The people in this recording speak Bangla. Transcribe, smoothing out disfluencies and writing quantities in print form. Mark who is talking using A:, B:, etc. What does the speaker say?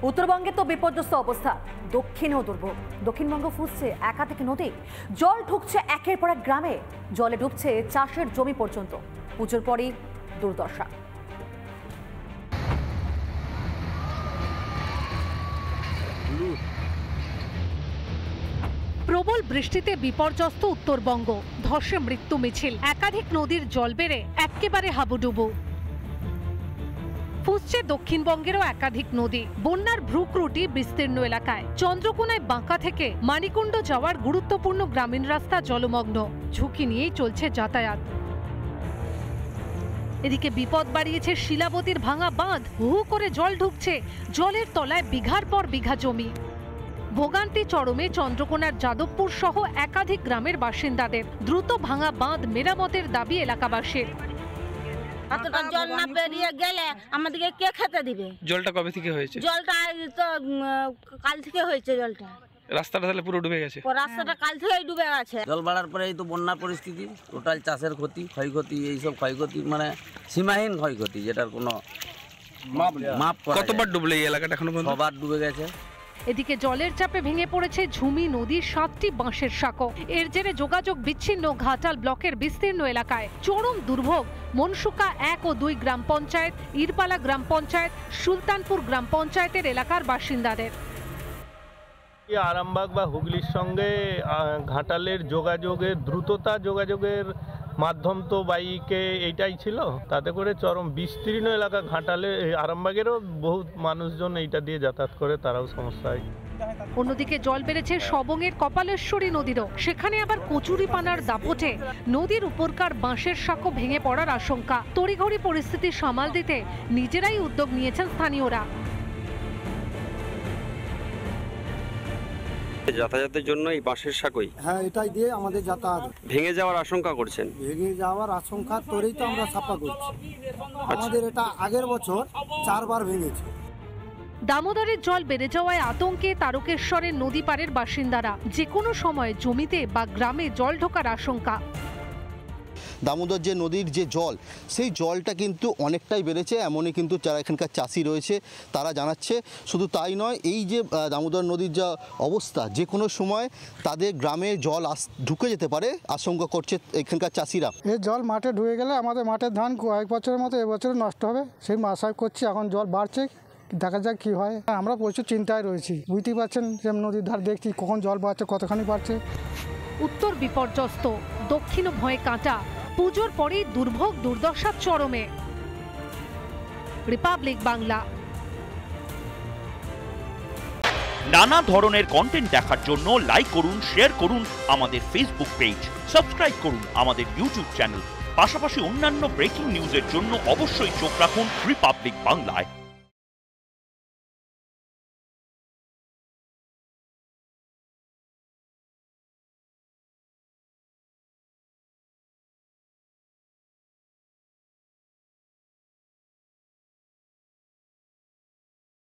A: উত্তরবঙ্গে তো বিপর্যস্ত অবস্থা, দক্ষিণেও দুর্ভোগ। দক্ষিণবঙ্গ ফুসছে একাধিক নদী, জল ঢুকছে একের পর এক গ্রামে, জলে ডুবছে চাষের জমি পর্যন্ত। পুজোর পরই দুর্দশা।
B: প্রবল বৃষ্টিতে বিপর্যস্ত উত্তরবঙ্গ, ধসে মৃত্যু মিছিল, একাধিক নদীর জল বেড়ে একেবারে হাবুডুবু। ফুসছে দক্ষিণবঙ্গেরও একাধিক নদী, বন্যার ভ্রুকুটি বিস্তীর্ণ এলাকায়। চন্দ্রকোনায় বাঁকা থেকে মানিকুণ্ড যাওয়ার গুরুত্বপূর্ণ গ্রামীণ রাস্তা জলমগ্ন, ঝুঁকি নিয়েই চলছে যাতায়াত। এদিকে বিপদ বাড়িয়েছে শিলাবতীর ভাঙা বাঁধ, হু করে জল ঢুকছে, জলের তলায় বিঘার পর বিঘা জমি। ভোগান্তি চরমে চন্দ্রকোনার যাদবপুর সহ একাধিক গ্রামের বাসিন্দাদের। দ্রুত ভাঙা বাঁধ মেরামতের দাবি এলাকাবাসীর।
C: এতটা জল না পেরিয়ে গেলে আমাদেরকে কে খেতে দিবে?
D: জলটা কবে থেকে হয়েছে?
C: জলটা তো কাল থেকে হয়েছে। জলটা
D: রাস্তাটা তাহলে পুরো ডুবে গেছে।
C: রাস্তাটা কাল থেকেই ডুবে গেছে।
E: জল বাড়ার পরে এই তো বন্যার পরিস্থিতি, টোটাল চাষের ক্ষতি, ক্ষয়ক্ষতি, এইসব ক্ষয়ক্ষতি মানে সীমাহীন ক্ষয়ক্ষতি, যেটার কোনো মাপ।
D: কতবার ডুবলে এই এলাকাটা? এখনো
E: সবার ডুবে গেছে।
B: এদিকে জলের চাপে ভেঙে পড়েছে ঝুমি নদীর 7টি বাঁশের সাঁকো। এর জেরে যোগাযোগ বিচ্ছিন্ন ঘাটাল ব্লকের বিস্তীর্ণ এলাকায়। চরম দুর্ভোগ মনসুকা 1 ও 2 গ্রাম পঞ্চায়েত, ইরপালা গ্রাম পঞ্চায়েত, সুলতানপুর গ্রাম পঞ্চায়েতের এলাকার বাসিন্দাদের।
F: আরামবাগ বা হুগলির সঙ্গে ঘাটালের যোগাযোগের মাধ্যম তো বাইকে এইটাই ছিল। তাতে করে চরম বিস্তীর্ণ এলাকা ঘাটালে, আরামবাগেরও বহু মানুষজন এইটা দিয়ে যাতায়াত করে, তারাও সমস্যায়।
B: অন্যদিকে জল বেড়েছে সবংয়ের কপালেশ্বরী নদীরও। সেখানে আবার কচুরিপানার দাপটে নদীর উপরকার বাঁশের সাঁকো ভেঙে পড়ার আশঙ্কা। তড়িঘড়ি পরিস্থিতি সামাল দিতে নিজেরাই উদ্যোগ নিয়েছেন স্থানীয়রা।
G: যাতায়াতের জন্য এই বাঁশের সাঁকোই,
H: হ্যাঁ, এটাই দিয়ে আমাদের যাতায়াত।
G: ভেঙে যাওয়ার আশঙ্কা করছেন?
H: ভেঙে যাওয়ার আশঙ্কা তোরেই তো আমরা সাফা করছি। আমাদের এটা আগের বছর 4 বার ভেঙেছে।
B: দামোদরের জল বেড়ে যাওয়ায় আতঙ্কে তারকেশ্বরের নদী পাড়ের বাসিন্দারা। যে কোনো সময় জমিতে বা গ্রামে জল ঢোকার আশঙ্কা।
I: দামোদর যে নদীর যে জল, সেই জলটা কিন্তু অনেকটাই বেড়েছে, এমনই কিন্তু যারা এখানকার চাষি রয়েছে তারা জানাচ্ছে। শুধু তাই নয়, এই যে দামোদর নদীর যা অবস্থা, যে কোনো সময় তাদের গ্রামে জল ঢুকে যেতে পারে আশঙ্কা করছে এখানকার চাষিরা।
H: এই জল মাঠে ঢুকে গেলে আমাদের মাঠের ধান কয়েক বছরের মতো এবছরে নষ্ট হবে, সেই আশায় করছি। এখন জল বাড়ছে, দেখা যাক কি হয়। আমরা প্রচুর চিন্তায় রয়েছি, বুঝতেই পারছেন যে নদীর ধার দেখছি কখন জল বাড়ছে, কতখানি বাড়ছে।
B: উত্তর বিপর্যস্ত, দক্ষিণ ভয়ে কাঁটা। পুজোর পরেই দুর্ভোগ দুর্দশার চরমে। রিপাবলিক বাংলা।
J: নানা ধরনের কন্টেন্ট দেখার জন্য লাইক করুন, শেয়ার করুন আমাদের ফেসবুক পেজ, সাবস্ক্রাইব করুন আমাদের ইউটিউব চ্যানেল। পাশাপাশি অন্যান্য ব্রেকিং নিউজের জন্য অবশ্যই চোখ রাখুন রিপাবলিক বাংলায়।